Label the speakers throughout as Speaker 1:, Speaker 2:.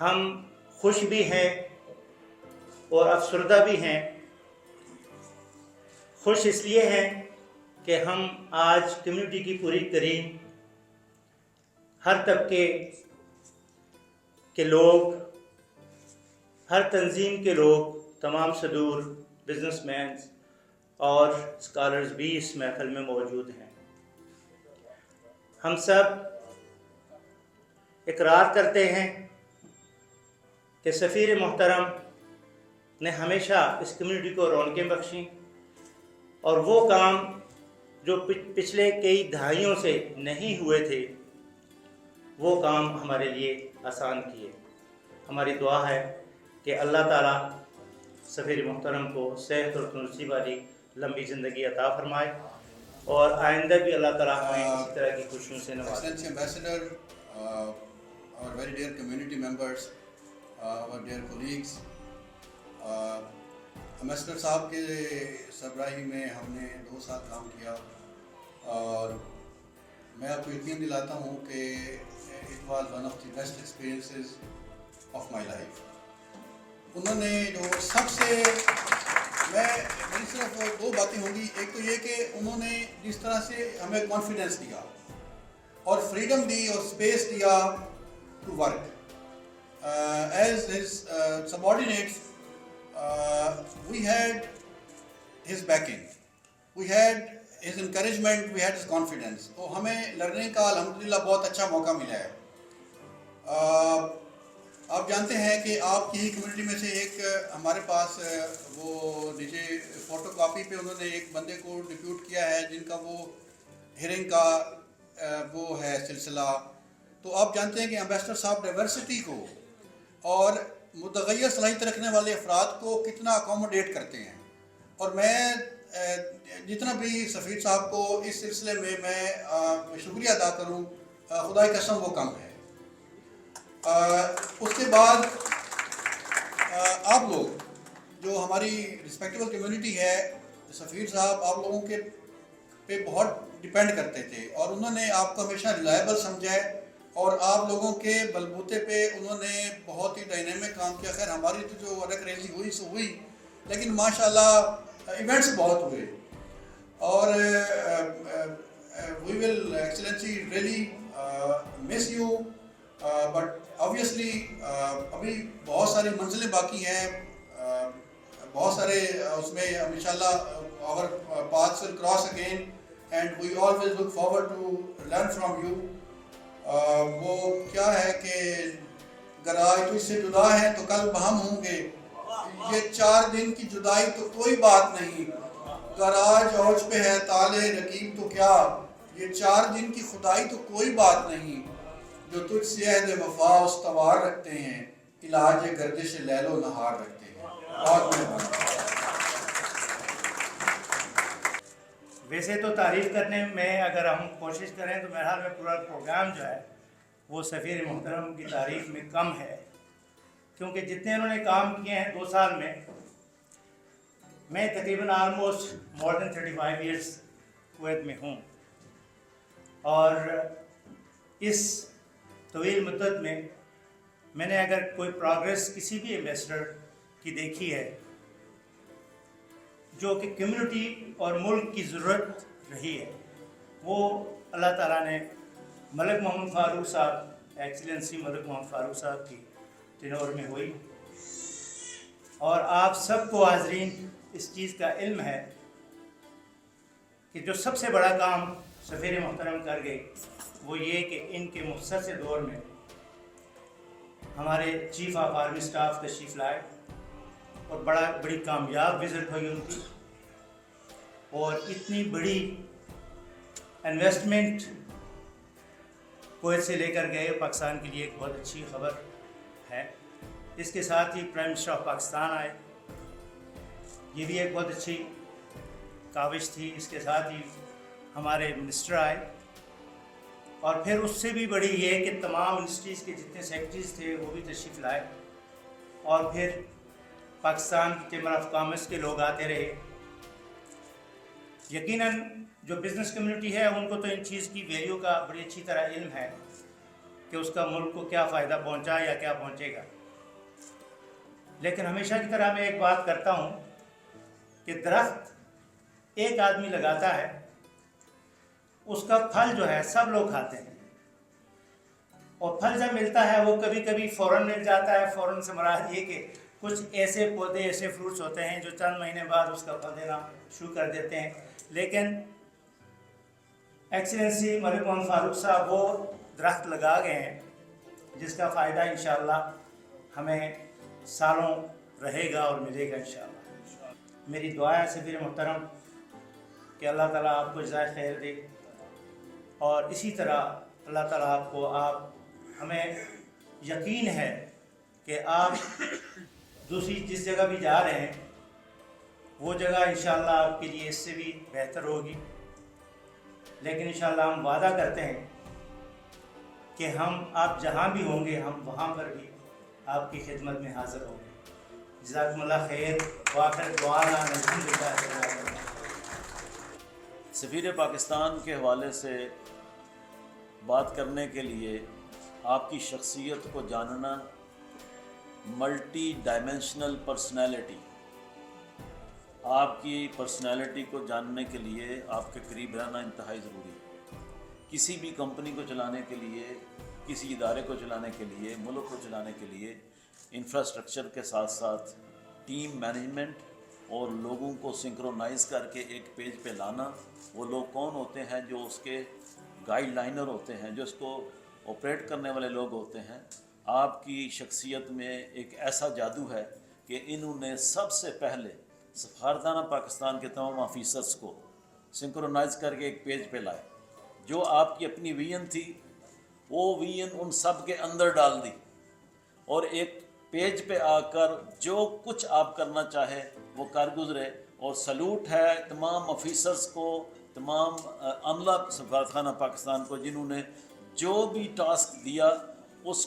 Speaker 1: ہم خوش بھی ہیں اور افسردہ بھی ہیں۔ خوش اس لیے ہیں کہ ہم آج کمیونٹی کی پوری ترین ہر طبقے کے لوگ، ہر تنظیم کے لوگ، تمام صدور، بزنس مینز اور اسکالرز بھی اس محفل میں موجود ہیں۔ ہم سب اقرار کرتے ہیں کہ سفیر محترم نے ہمیشہ اس کمیونٹی کو رونقیں بخشیں اور وہ کام جو پچھلے کئی دہائیوں سے نہیں ہوئے تھے وہ کام ہمارے لیے آسان کیے۔ ہماری دعا ہے کہ اللہ تعالیٰ سفیر محترم کو صحت اور تندرستی والی لمبی زندگی عطا فرمائے اور آئندہ بھی اللہ تعالیٰ ہمیں اسی طرح کی خوشیوں سے نوازے۔
Speaker 2: Ambassador, our very dear community members, our dear colleagues, ambassador صاحب کے سربراہی میں ہم نے 2 سال کام کیا اور میں آپ کو یقین دلاتا ہوں کہ it was one of the best experiences of my life. انہوں نے جو سب سے میری صرف 2 باتیں ہوں گی، ایک تو یہ کہ انہوں نے جس طرح سے ہمیں کانفیڈنس دیا اور فریڈم دی اور اسپیس دیا to work as his subordinates. We had his backing, we had his encouragement, we had his confidence. تو ہمیں لڑنے کا الحمدللہ بہت اچھا موقع ملا ہے۔ آپ جانتے ہیں کہ آپ کی ہی کمیونٹی میں سے ایک ہمارے پاس وہ نیچے فوٹو کاپی پہ انہوں نے ایک بندے کو ڈپیوٹ کیا ہے جن کا وہ ہیرنگ کا وہ ہے سلسلہ۔ تو آپ جانتے ہیں کہ امبیسڈر صاحب ڈائیورسٹی کو اور متغیر صلاحیت رکھنے والے افراد کو کتنا اکوموڈیٹ کرتے ہیں، اور میں جتنا بھی سفیر صاحب کو اس سلسلے میں شکریہ ادا کروں، خدا کی قسم وہ کم ہے۔ اس کے بعد آپ لوگ جو ہماری رسپیکٹیبل کمیونٹی ہے، سفیر صاحب آپ لوگوں کے پہ بہت ڈیپینڈ کرتے تھے اور انہوں نے آپ کو ہمیشہ ریلائبل سمجھا ہے اور آپ لوگوں کے بلبوتے پہ انہوں نے بہت ہی ڈائنامک کام کیا۔ خیر ہماری تو جو رک ریزی ہوئی سو ہوئی، لیکن ماشاءاللہ ایونٹس بہت ہوئے اور we will excellency really miss you, but obviously ابھی بہت ساری منزلیں باقی ہیں، بہت سارے اس میں انشاءاللہ our paths will cross again and we always look forward to learn from you. وہ کیا ہے کہ اگر آج تو اس سے جدا ہیں تو کل ہم ہوں گے، یہ 4 دن کی جدائی تو کوئی بات نہیں، اگر آج اوج پہ ہے تالے رقیب تو کیا، یہ 4 دن کی خدائی تو کوئی بات نہیں، جو تجھ سے عہد وفا استوار رکھتے ہیں، علاج گردش لیل و نہار رکھتے ہیں۔ بہت مہربانی۔
Speaker 1: ویسے تو تعریف کرنے میں اگر ہم کوشش کریں تو میرے خیال میں پورا پروگرام جو ہے وہ سفیر محترم کی تعریف میں کم ہے، کیونکہ جتنے انہوں نے کام کیے ہیں 2 سال میں تقریباً آلموسٹ مور دین 35 ایئرس کویت میں ہوں، اور اس طویل مدت میں نے اگر کوئی پروگریس کسی بھی ایمبیسڈر کی دیکھی ہے جو کہ کمیونٹی اور ملک کی ضرورت رہی ہے، وہ اللہ تعالیٰ نے ملک محمد فاروق صاحب، ایکسیلنسی ملک محمد فاروق صاحب کی ٹینور میں ہوئی۔ اور آپ سب کو حاضرین اس چیز کا علم ہے کہ جو سب سے بڑا کام سفیر محترم کر گئے وہ یہ کہ ان کے مختصر سے دور میں ہمارے چیف آف آرمی اسٹاف تشریف لائے اور بڑی کامیاب وزٹ ہوئی ان کی، اور اتنی بڑی انویسٹمنٹ کویت سے لے کر گئے، پاکستان کے لیے ایک بہت اچھی خبر ہے۔ اس کے ساتھ ہی پرائم منسٹر آف پاکستان آئے، یہ بھی ایک بہت اچھی کاوش تھی۔ اس کے ساتھ ہی ہمارے منسٹر آئے، اور پھر اس سے بھی بڑی یہ کہ تمام منسٹریز کے جتنے سیکرٹریز تھے وہ بھی تشریف لائے، اور پھر پاکستان کی چیمبر آف کامرس کے لوگ آتے رہے۔ یقیناً جو بزنس کمیونٹی ہے ان کو تو ان چیز کی ویلیو کا بڑی اچھی طرح علم ہے کہ اس کا ملک کو کیا فائدہ پہنچا یا کیا پہنچے گا۔ لیکن ہمیشہ کی طرح میں ایک بات کرتا ہوں کہ درخت ایک آدمی لگاتا ہے، اس کا پھل جو ہے سب لوگ کھاتے ہیں، اور پھل جب ملتا ہے وہ کبھی کبھی فوراً مل جاتا ہے۔ فوراً سے مراد یہ کہ کچھ ایسے پودے، ایسے فروٹس ہوتے ہیں جو چند مہینے بعد اس کا پھل دینا شروع کر دیتے ہیں، لیکن ایکسیلنسی ملک محمد فاروق صاحب وہ درخت لگا گئے ہیں جس کا فائدہ انشاءاللہ ہمیں سالوں رہے گا اور ملے گا انشاءاللہ۔ میری دعا ہے سفیر محترم کہ اللہ تعالیٰ آپ کو جزائے خیر دے، اور اسی طرح اللہ تعالیٰ آپ کو، ہمیں یقین ہے کہ آپ دوسری جس جگہ بھی جا رہے ہیں وہ جگہ انشاءاللہ آپ کے لیے اس سے بھی بہتر ہوگی، لیکن انشاءاللہ ہم وعدہ کرتے ہیں کہ آپ جہاں بھی ہوں گے ہم وہاں پر بھی آپ کی خدمت میں حاضر ہوں گے۔ جزاکم اللہ خیر، وآخر دعوانا الحمدللہ رب العالمین۔
Speaker 3: سفیر پاکستان کے حوالے سے بات کرنے کے لیے آپ کی شخصیت کو جاننا، ملٹی ڈائمینشنل پرسنالٹی، آپ کی پرسنالٹی کو جاننے کے لیے آپ کے قریب رہنا انتہائی ضروری ہے۔ کسی بھی کمپنی کو چلانے کے لیے، کسی ادارے کو چلانے کے لیے، ملک کو چلانے کے لیے انفراسٹرکچر کے ساتھ ساتھ ٹیم مینجمنٹ اور لوگوں کو سنکرونائز کر کے ایک پیج پہ لانا۔ وہ لوگ کون ہوتے ہیں؟ جو اس کے گائیڈ لائنر ہوتے ہیں، جو اس کو آپریٹ کرنے والے لوگ ہوتے ہیں۔ آپ کی شخصیت میں ایک ایسا جادو ہے کہ انہوں نے سب سے پہلے سفارتخانہ پاکستان کے تمام آفیسرز کو سنکرونائز کر کے ایک پیج پہ لائے۔ جو آپ کی اپنی ویژن تھی وہ ویژن ان سب کے اندر ڈال دی، اور ایک پیج پہ آ کر جو کچھ آپ کرنا چاہے وہ کر گزرے۔ اور سلوٹ ہے تمام آفیسرز کو، تمام عملہ سفارتخانہ پاکستان کو، جنہوں نے جو بھی ٹاسک دیا اس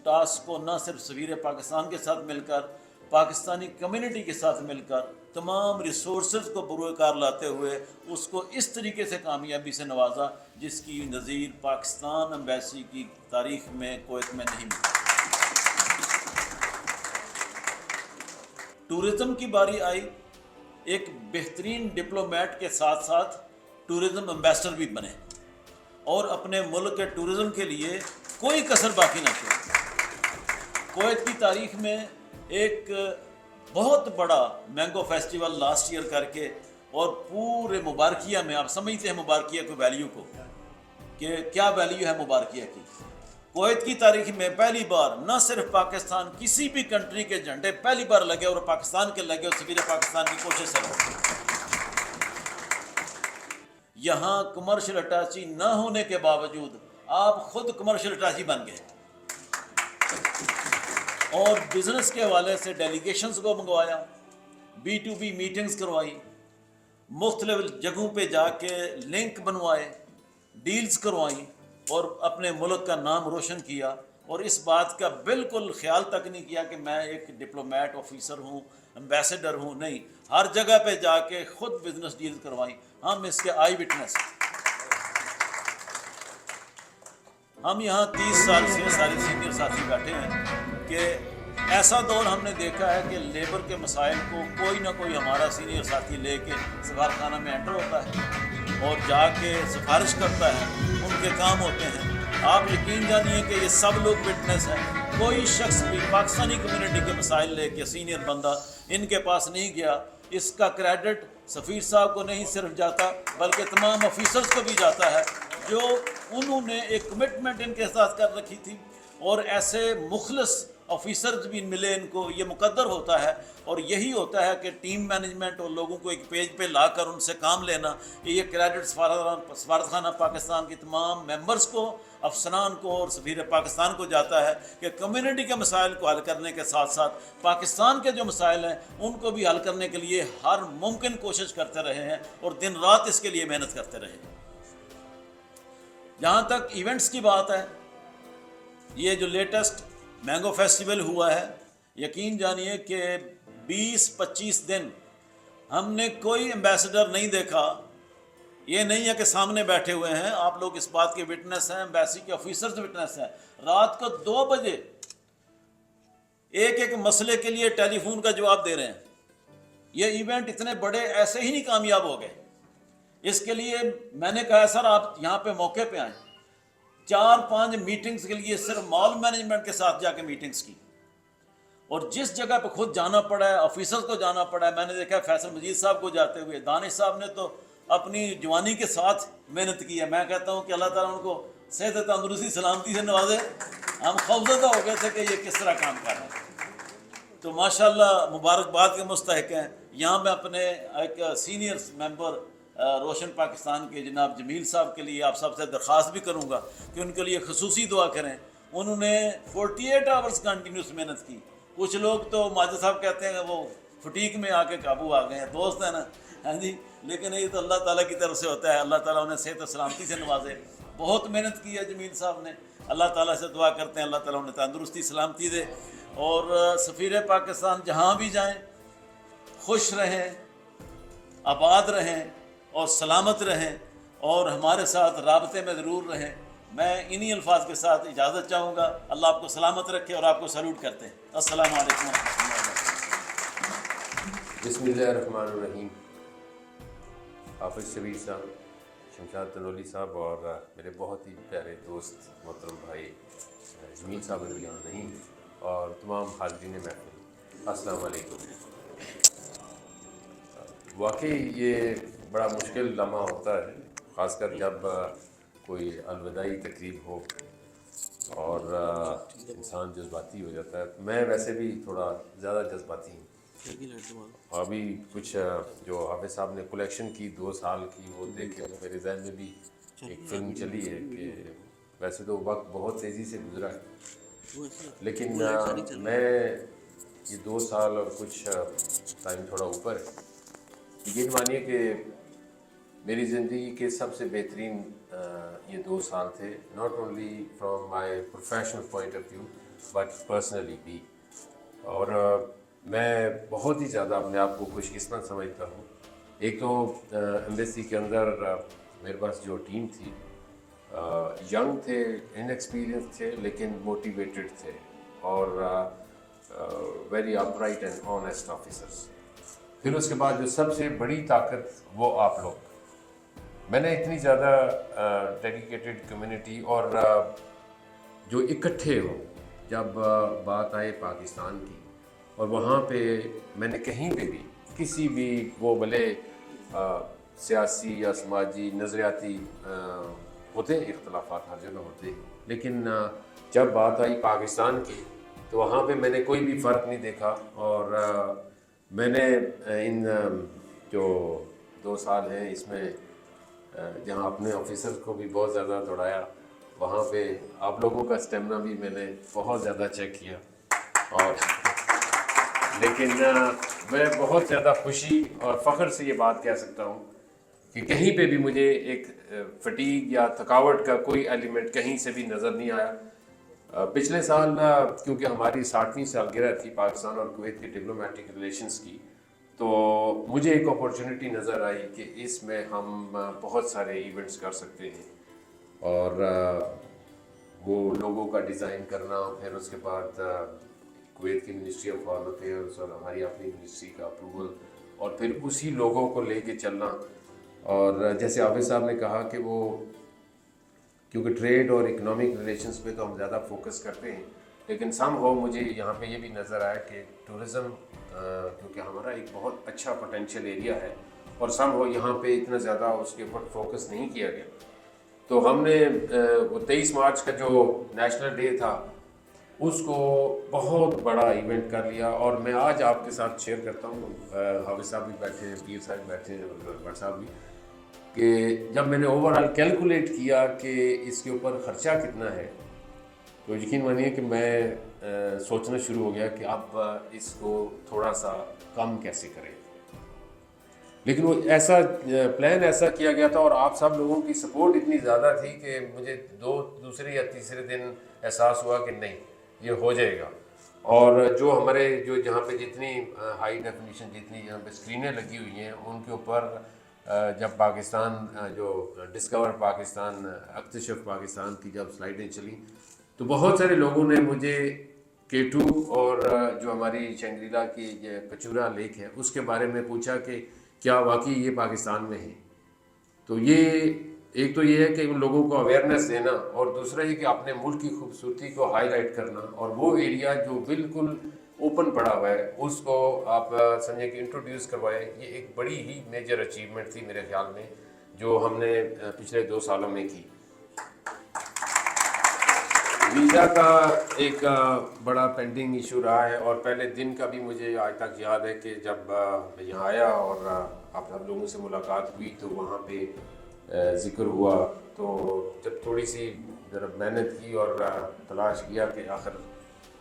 Speaker 3: ٹاسک کو نہ صرف سفیر پاکستان کے ساتھ مل کر، پاکستانی کمیونٹی کے ساتھ مل کر، تمام ریسورسز کو بروئے کار لاتے ہوئے اس کو اس طریقے سے کامیابی سے نوازا جس کی نظیر پاکستان ایمبیسی کی تاریخ میں کویت میں نہیں ملی۔ ٹورزم کی باری آئی، ایک بہترین ڈپلومیٹ کے ساتھ ساتھ ٹورزم ایمبیسڈر بھی بنے، اور اپنے ملک کے ٹورزم کے لیے کوئی کسر باقی نہ چھوڑے۔ کویت کی تاریخ میں ایک بہت بڑا مینگو فیسٹیول لاسٹ ایئر کر کے، اور پورے مبارکیہ میں، آپ سمجھتے ہیں مبارکیہ کو، ویلیو کو، کہ کیا ویلیو ہے مبارکیہ کی۔ کویت کی تاریخ میں پہلی بار نہ صرف پاکستان، کسی بھی کنٹری کے جھنڈے پہلی بار لگے، اور پاکستان کے لگے، اور سفیر پاکستان کی کوشش سے لگے۔ یہاں کمرشل اٹیچی نہ ہونے کے باوجود آپ خود کمرشل اٹیچی بن گئے، اور بزنس کے حوالے سے ڈیلیگیشنز کو منگوایا، B2B میٹنگز کروائی، مختلف جگہوں پہ جا کے لنک بنوائے، ڈیلز کروائیں، اور اپنے ملک کا نام روشن کیا۔ اور اس بات کا بالکل خیال تک نہیں کیا کہ میں ایک ڈپلومیٹ آفیسر ہوں، ایمبیسڈر ہوں، نہیں، ہر جگہ پہ جا کے خود بزنس ڈیل کروائیں۔ ہم اس کے آئی وٹنس ہیں۔ ہم یہاں 30 سال سے سارے سینئر ساتھی بیٹھے ہیں کہ ایسا دور ہم نے دیکھا ہے کہ لیبر کے مسائل کو کوئی نہ کوئی ہمارا سینئر ساتھی لے کے سفارتخانہ میں انٹر ہوتا ہے اور جا کے سفارش کرتا ہے، ان کے کام ہوتے ہیں۔ آپ یقین جانیے کہ یہ سب لوگ وٹنس ہیں، کوئی شخص بھی پاکستانی کمیونٹی کے مسائل لے کے سینئر بندہ ان کے پاس نہیں گیا۔ اس کا کریڈٹ سفیر صاحب کو نہیں صرف جاتا بلکہ تمام آفیسرز کو بھی جاتا ہے، جو انہوں نے ایک کمٹمنٹ ان کے ساتھ کر رکھی تھی، اور ایسے مخلص آفیسرز بھی ملے ان کو۔ یہ مقدر ہوتا ہے، اور یہی ہوتا ہے کہ ٹیم مینجمنٹ اور لوگوں کو ایک پیج پہ لا کر ان سے کام لینا۔ یہ کریڈٹ سفارتخانہ پاکستان کی تمام ممبرز کو، افسران کو اور سفیر پاکستان کو جاتا ہے کہ کمیونٹی کے مسائل کو حل کرنے کے ساتھ ساتھ پاکستان کے جو مسائل ہیں ان کو بھی حل کرنے کے لیے ہر ممکن کوشش کرتے رہے ہیں، اور دن رات اس کے لیے محنت کرتے رہے ہیں۔ جہاں تک ایونٹس کی بات ہے، یہ جو لیٹسٹ مینگو فیسٹیول ہوا ہے، یقین جانیے کہ 20-25 دن ہم نے کوئی ایمبیسڈر نہیں دیکھا۔ یہ نہیں ہے کہ سامنے بیٹھے ہوئے ہیں، آپ لوگ اس بات کے وٹنس ہیں، ایمبیسی کے آفیسرز وٹنس ہیں۔ رات کو 2 بجے ایک ایک مسئلے کے لیے ٹیلی فون کا جواب دے رہے ہیں. یہ ایونٹ اتنے بڑے ایسے ہی نہیں کامیاب ہو گئے. اس کے لیے میں نے کہا سر آپ یہاں پہ موقع پہ آئیں. 4-5 میٹنگز کے لیے صرف مال مینجمنٹ کے ساتھ جا کے میٹنگز کی, اور جس جگہ پہ خود جانا پڑا ہے, آفیسرز کو جانا پڑا ہے. میں نے دیکھا فیصل مجید صاحب کو جاتے ہوئے, دانش صاحب نے تو اپنی جوانی کے ساتھ محنت کی ہے. میں کہتا ہوں کہ اللہ تعالیٰ ان کو صحت تندرستی سلامتی سے نوازے. ہم خوفزدہ ہو گئے تھے کہ یہ کس طرح کام کر رہے ہیں. تو ماشاءاللہ مبارکباد کے مستحق ہیں. یہاں میں اپنے ایک سینئر ممبر روشن پاکستان کے جناب جمیل صاحب کے لیے آپ سب سے درخواست بھی کروں گا کہ ان کے لیے خصوصی دعا کریں. انہوں نے 48 آورز کنٹینیوس محنت کی. کچھ لوگ تو ماجد صاحب کہتے ہیں کہ وہ فٹیک میں آ کے قابو آ گئے ہیں, دوست ہیں نا, ہاں جی, لیکن یہ تو اللہ تعالیٰ کی طرف سے ہوتا ہے. اللہ تعالیٰ انہیں صحت و سلامتی سے نوازے. بہت محنت کی ہے جمیل صاحب نے. اللہ تعالیٰ سے دعا کرتے ہیں اللہ تعالیٰ انہیں تندرستی سلامتی دے. اور سفیر پاکستان جہاں بھی جائیں خوش رہیں, آباد رہیں اور سلامت رہیں, اور ہمارے ساتھ رابطے میں ضرور رہیں. میں انہی الفاظ کے ساتھ اجازت چاہوں گا. اللہ آپ کو سلامت رکھے اور آپ کو سلوٹ کرتے ہیں. السلام علیکم ورحمۃ اللہ وبرکاتہ.
Speaker 4: بسم اللہ الرحمن الرحیم. حافظ شبیر صاحب, شمشاد تنولی صاحب اور میرے بہت ہی پیارے دوست محترم بھائی جمیل صاحب ابھی یہاں نہیں, اور تمام حاضرین محفل, السلام علیکم. واقعی یہ بڑا مشکل لمحہ ہوتا ہے, خاص کر جب کوئی الوداعی تقریب ہو اور انسان جذباتی ہو جاتا ہے. میں ویسے بھی تھوڑا زیادہ جذباتی ہوں. ابھی کچھ جو حافظ صاحب نے کلیکشن کی 2 سال کی, وہ دیکھ کے میرے ذہن میں بھی ایک فلم چلی ہے کہ ویسے تو وقت بہت تیزی سے گزرا ہے, لیکن میں یہ 2 سال اور کچھ ٹائم تھوڑا اوپر ہے, یہ مانیے کہ میری زندگی کے سب سے بہترین یہ 2 سال تھے, not only from my professional point of view but personally بھی. اور میں بہت ہی زیادہ اپنے آپ کو خوش قسمت سمجھتا ہوں. ایک تو ایمبیسی کے اندر میرے پاس جو ٹیم تھی, ینگ تھے, ان ایکسپیرینس تھے, لیکن موٹیویٹڈ تھے, اور very up right and honest officers. پھر اس کے بعد جو سب سے بڑی طاقت وہ آپ لوگ. میں نے اتنی زیادہ ڈیڈیکیٹڈ کمیونٹی اور جو اکٹھے ہو جب بات آئے پاکستان کی, اور وہاں پہ میں نے کہیں پہ بھی کسی بھی وہ بھلے سیاسی یا سماجی نظریاتی ہوتے اختلافات ہر جگہ ہوتے, لیکن جب بات آئی پاکستان کی تو وہاں پہ میں نے کوئی بھی فرق نہیں دیکھا. اور میں نے ان جو 2 سال ہیں اس میں جہاں اپنے آفیسر کو بھی بہت زیادہ دوڑایا, وہاں پہ آپ لوگوں کا اسٹیمنا بھی میں نے بہت زیادہ چیک کیا. اور لیکن میں بہت زیادہ خوشی اور فخر سے یہ بات کہہ سکتا ہوں کہ کہیں پہ بھی مجھے ایک فٹیگ یا تھکاوٹ کا کوئی ایلیمنٹ کہیں سے بھی نظر نہیں آیا. پچھلے سال کیونکہ ہماری 60ویں سالگرہ تھی پاکستان اور کویت کے ڈپلومیٹک ریلیشنز کی, تو مجھے ایک اپورچونٹی نظر آئی کہ اس میں ہم بہت سارے ایونٹس کر سکتے ہیں, اور وہ لوگوں کا ڈیزائن کرنا, پھر اس کے بعد کویت کی منسٹری آف فارن افیئرس اور ہماری اپنی منسٹری کا اپروول, اور پھر اسی لوگوں کو لے کے چلنا. اور جیسے حافظ صاحب نے کہا کہ وہ کیونکہ ٹریڈ اور اکنامک ریلیشنز پہ تو ہم زیادہ فوکس کرتے ہیں, لیکن سم ہو مجھے یہاں پہ یہ بھی نظر آیا کہ ٹورزم کیونکہ ہمارا ایک بہت اچھا پوٹینشیل ایریا ہے, اور سم ہو یہاں پہ اتنا زیادہ اس کے اوپر فوکس نہیں کیا گیا. تو ہم نے وہ 23 مارچ کا جو نیشنل ڈے تھا اس کو بہت بڑا ایونٹ کر لیا. اور میں آج آپ کے ساتھ شیئر کرتا ہوں, حافظ صاحب بھی بیٹھے ہیں, پیر صاحب بیٹھے ہیں, بٹ صاحب بھی, کہ جب میں نے اوور آل کیلکولیٹ کیا کہ اس کے اوپر خرچہ کتنا ہے, تو یقین مانیے کہ میں سوچنا شروع ہو گیا کہ اب اس کو تھوڑا سا کم کیسے کریں. لیکن وہ ایسا پلان ایسا کیا گیا تھا, اور آپ سب لوگوں کی سپورٹ اتنی زیادہ تھی کہ مجھے دوسرے یا تیسرے دن احساس ہوا کہ نہیں یہ ہو جائے گا. اور جو ہمارے جو جہاں پہ جتنی ہائی ڈیفینیشن جتنی یہاں پہ اسکرینیں لگی ہوئی ہیں ان کے اوپر جب پاکستان جو ڈسکور پاکستان اکتشف پاکستان کی جب سلائیڈیں چلیں تو بہت سارے لوگوں نے مجھے K2 اور جو ہماری شنگریلا کی یہ پچورا لیک ہے اس کے بارے میں پوچھا کہ کیا واقعی یہ پاکستان میں ہے. تو یہ ایک تو یہ ہے کہ ان لوگوں کو اویئرنیس دینا، اور دوسرا یہ کہ اپنے ملک کی خوبصورتی کو ہائی لائٹ کرنا، اور وہ ایریا جو بالکل اوپن پڑا ہوا ہے اس کو آپ سمجھیں کہ انٹروڈیوس کروائے. یہ ایک بڑی ہی میجر اچیومنٹ تھی میرے خیال میں جو ہم نے پچھلے 2 سالوں میں کی. ویزا کا ایک بڑا پینڈنگ ایشو رہا ہے، اور پہلے دن کا بھی مجھے آج تک یاد ہے کہ جب میں یہاں آیا اور آپ سب لوگوں سے ملاقات ہوئی تو وہاں پہ ذکر ہوا. تو جب تھوڑی سی ذرا محنت کی اور تلاش کیا کہ آخر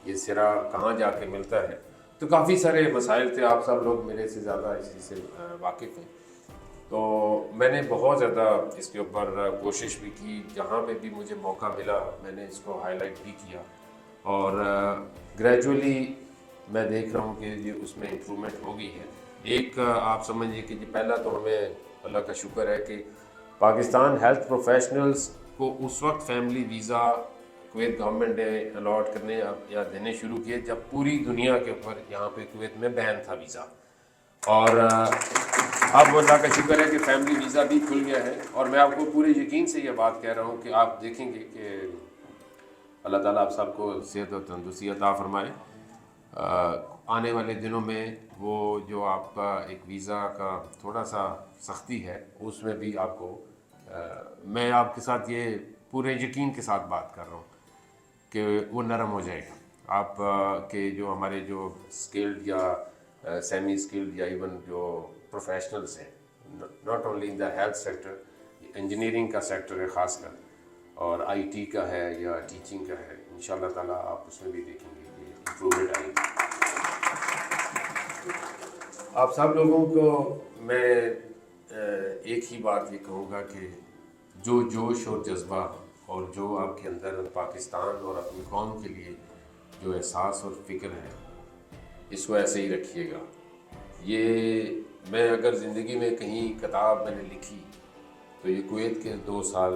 Speaker 4: یہ سرا کہاں جا کے ملتا ہے، تو کافی سارے مسائل تھے. آپ سب لوگ میرے سے زیادہ اس چیز سے واقف ہیں. تو میں نے بہت زیادہ اس کے اوپر کوشش بھی کی، جہاں پہ بھی مجھے موقع ملا میں نے اس کو ہائی لائٹ بھی کیا، اور گریجولی میں دیکھ رہا ہوں کہ یہ اس میں امپرومنٹ ہو گئی ہے. ایک آپ سمجھیے کہ جی پہلا تو ہمیں اللہ کا شکر ہے کہ پاکستان ہیلتھ پروفیشنلز کو اس وقت فیملی ویزا کویت گورنمنٹ نے الاٹ کرنے یا دینے شروع کیے جب پوری دنیا کے اوپر یہاں پہ کویت میں بین تھا ویزا. اور اب اللہ کا شکر ہے کہ فیملی ویزا بھی کھل گیا ہے. اور میں آپ کو پورے یقین سے یہ بات کہہ رہا ہوں کہ آپ دیکھیں گے کہ اللہ تعالیٰ آپ سب کو صحت و تندرستی عطا فرمائے. آنے والے دنوں میں وہ جو آپ کا ایک ویزا کا تھوڑا سا سختی ہے اس میں بھی آپ کو میں آپ کے ساتھ یہ پورے یقین کے ساتھ بات کر رہا ہوں کہ وہ نرم ہو جائے گا. آپ کے جو ہمارے جو اسکلڈ یا سیمی اسکلڈ یا ایون جو پروفیشنلز ہیں، not only in the health sector, engineering کا سیکٹر ہے خاص کر، اور آئی ٹی کا ہے یا ٹیچنگ کا ہے، انشاءاللہ تعالیٰ آپ اس میں بھی دیکھیں گے کہ امپرومنٹ آئے گی. آپ سب لوگوں کو میں ایک ہی بات یہ کہوں گا کہ جو جوش اور جذبہ اور جو آپ کے اندر پاکستان اور اپنی قوم کے لیے جو احساس اور فکر ہے اس کو ایسے ہی رکھیے گا. یہ میں اگر زندگی میں کہیں کتاب میں نے لکھی تو یہ کویت کے 2 سال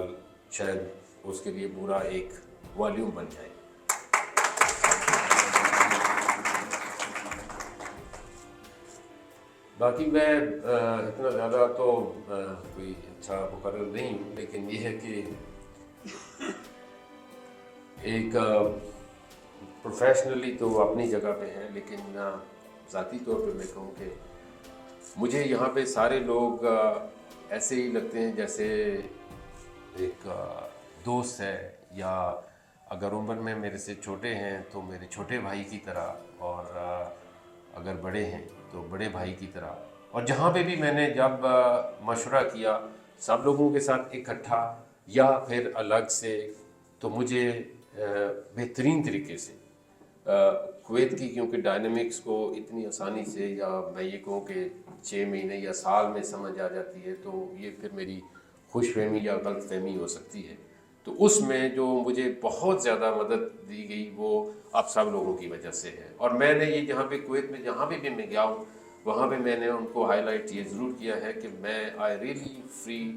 Speaker 4: شاید اس کے لیے پورا ایک والیوم بن جائے. باقی میں اتنا زیادہ تو کوئی اچھا مقرر نہیں ہوں، لیکن یہ ہے کہ ایک پروفیشنلی تو اپنی جگہ پہ ہے، لیکن ذاتی طور پہ میں کہوں کہ مجھے یہاں پہ سارے لوگ ایسے ہی لگتے ہیں جیسے ایک دوست ہے، یا اگر عمر میں میرے سے چھوٹے ہیں تو میرے چھوٹے بھائی کی طرح، اور اگر بڑے ہیں تو بڑے بھائی کی طرح. اور جہاں پہ بھی میں نے جب مشورہ کیا سب لوگوں کے ساتھ اکٹھا یا پھر الگ سے، تو مجھے بہترین طریقے سے کویت کی کیونکہ ڈائنامکس کو اتنی آسانی سے، یا میں یہ کہوں کہ 6 مہینے یا سال میں سمجھ آ جاتی ہے، تو یہ پھر میری خوش فہمی یا غلط فہمی ہو سکتی ہے. تو اس میں جو مجھے بہت زیادہ مدد دی گئی وہ آپ سب لوگوں کی وجہ سے ہے. اور میں نے یہ جہاں پہ کویت میں جہاں بھی میں گیا ہوں وہاں پہ میں نے ان کو ہائی لائٹ یہ ضرور کیا ہے کہ میں I really feel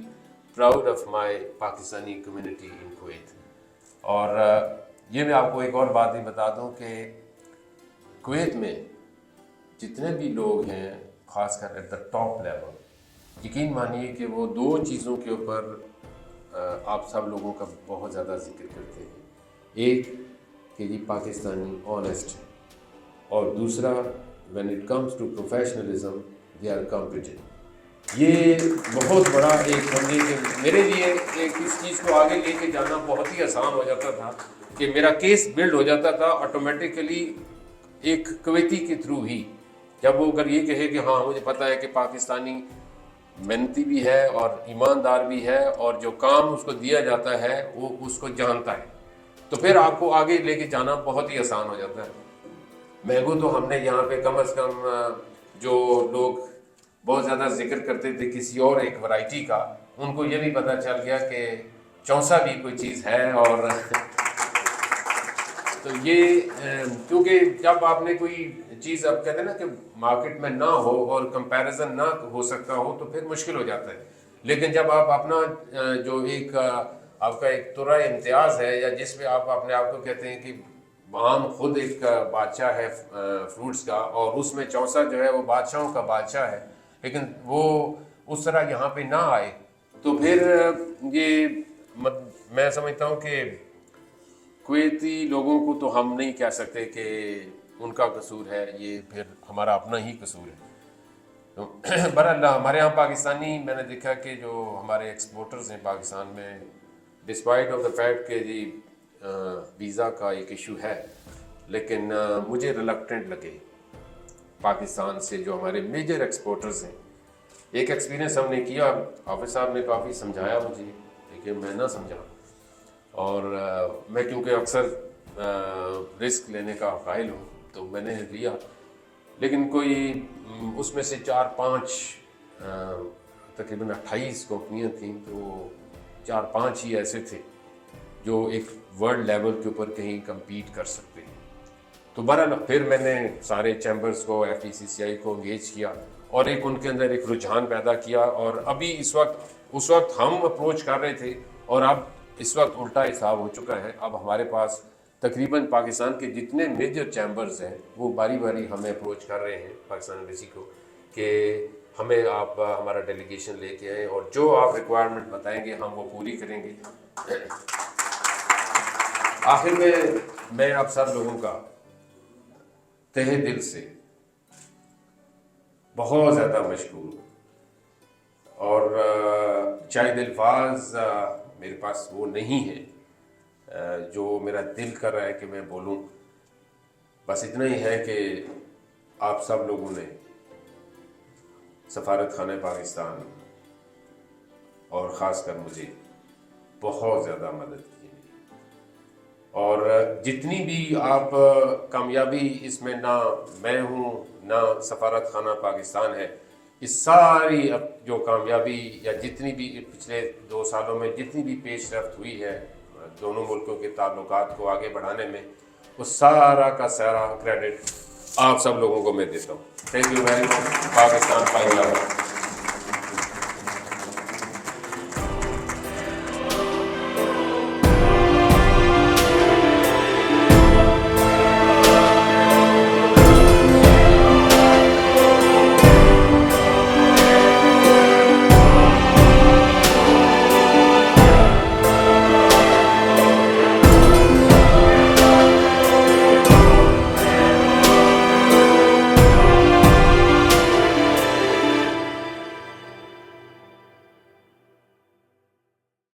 Speaker 4: proud of my Pakistani community in Kuwait. اور یہ میں آپ کو ایک اور بات بھی بتا دوں کہ کویت میں جتنے بھی لوگ ہیں خاص کر ایٹ دا ٹاپ لیول، یقین مانیے کہ وہ 2 چیزوں کے اوپر آپ سب لوگوں کا بہت زیادہ ذکر کرتے ہیں. ایک کہ جی پاکستانی آنیسٹ ہے، اور دوسرا when it comes to professionalism they are competent. یہ بہت بڑا ایک سمجھے کہ میرے لیے ایک اس چیز کو آگے لے کے جانا بہت ہی آسان ہو جاتا تھا کہ میرا کیس بلڈ ہو جاتا تھا آٹومیٹیکلی ایک کویتی کے تھرو ہی. جب وہ اگر یہ کہے کہ ہاں مجھے پتہ ہے کہ پاکستانی محنتی بھی ہے اور ایماندار بھی ہے اور جو کام اس کو دیا جاتا ہے وہ اس کو جانتا ہے، تو پھر آپ کو آگے لے کے جانا بہت ہی آسان ہو جاتا ہے. مہنگو تو ہم نے یہاں پہ کم از کم جو لوگ بہت زیادہ ذکر کرتے تھے کسی اور ایک ورائٹی کا، ان کو یہ بھی پتہ چل گیا کہ چونسا بھی کوئی چیز ہے. اور تو یہ کیونکہ جب آپ نے کوئی چیز اب کہتے ہیں نا کہ مارکیٹ میں نہ ہو اور کمپیریزن نہ ہو سکتا ہو تو پھر مشکل ہو جاتا ہے. لیکن جب آپ اپنا جو ایک آپ کا ایک طرح امتیاز ہے، یا جس پہ آپ اپنے آپ کو کہتے ہیں کہ آم خود ایک بادشاہ ہے فروٹس کا، اور اس میں چوسا جو ہے وہ بادشاہوں کا بادشاہ ہے، لیکن وہ اس طرح یہاں پہ نہ آئے تو پھر یہ میں سمجھتا ہوں کہ کویتی لوگوں کو تو ہم نہیں کہہ سکتے کہ ان کا قصور ہے، یہ پھر ہمارا اپنا ہی قصور ہے۔ تو بہرحال ہمارے یہاں پاکستانی، میں نے دیکھا کہ جو ہمارے ایکسپورٹرز ہیں پاکستان میں، ڈسپائٹ آف دا فیکٹ کہ جی ویزا کا ایک ایشو ہے، لیکن مجھے ریلکٹنٹ لگے پاکستان سے جو ہمارے میجر ایکسپورٹرز ہیں۔ ایک ایکسپیرینس ہم نے کیا، حافظ صاحب نے کافی سمجھایا مجھے، لیکن میں نہ سمجھا، اور میں کیونکہ اکثر رسک لینے کا قائل ہوں تو میں نے لیا، لیکن کوئی اس میں سے 4-5 تقریباً 28 کمپنیاں تھیں، تو 4-5 ہی ایسے تھے جو ایک ورلڈ لیول کے اوپر کہیں کمپیٹ کر سکتے ہیں۔ تو بہرحال پھر میں نے سارے چیمبرز کو، FECCI کو انگیج کیا، اور ایک ان کے اندر ایک رجحان پیدا کیا، اور ابھی اس وقت ہم اپروچ کر رہے تھے، اور اب اس وقت الٹا حساب ہو چکا ہے۔ اب ہمارے پاس تقریباً پاکستان کے جتنے میجر چیمبرز ہیں وہ باری باری ہمیں اپروچ کر رہے ہیں، پاکستان ایمبیسی کو، کہ ہمیں آپ ہمارا ڈیلیگیشن لے کے آئیں، اور جو آپ ریکوائرمنٹ بتائیں گے ہم وہ پوری کریں گے۔ آخر میں آپ سب لوگوں کا تہہ دل سے بہت زیادہ مشکور ہوں، اور شاید الفاظ میرے پاس وہ نہیں ہے جو میرا دل کر رہا ہے کہ میں بولوں۔ بس اتنا ہی ہے کہ آپ سب لوگوں نے سفارت خانہ پاکستان اور خاص کر مجھے بہت زیادہ مدد کی، اور جتنی بھی آپ کامیابی اس میں، نہ میں ہوں نہ سفارت خانہ پاکستان ہے، اس ساری جو کامیابی یا جتنی بھی پچھلے 2 سالوں میں جتنی بھی پیش رفت ہوئی ہے دونوں ملکوں کے تعلقات کو آگے بڑھانے میں، وہ سارا کا سارا کریڈٹ آپ سب لوگوں کو میں دیتا ہوں۔ Thank you very much. Pakistan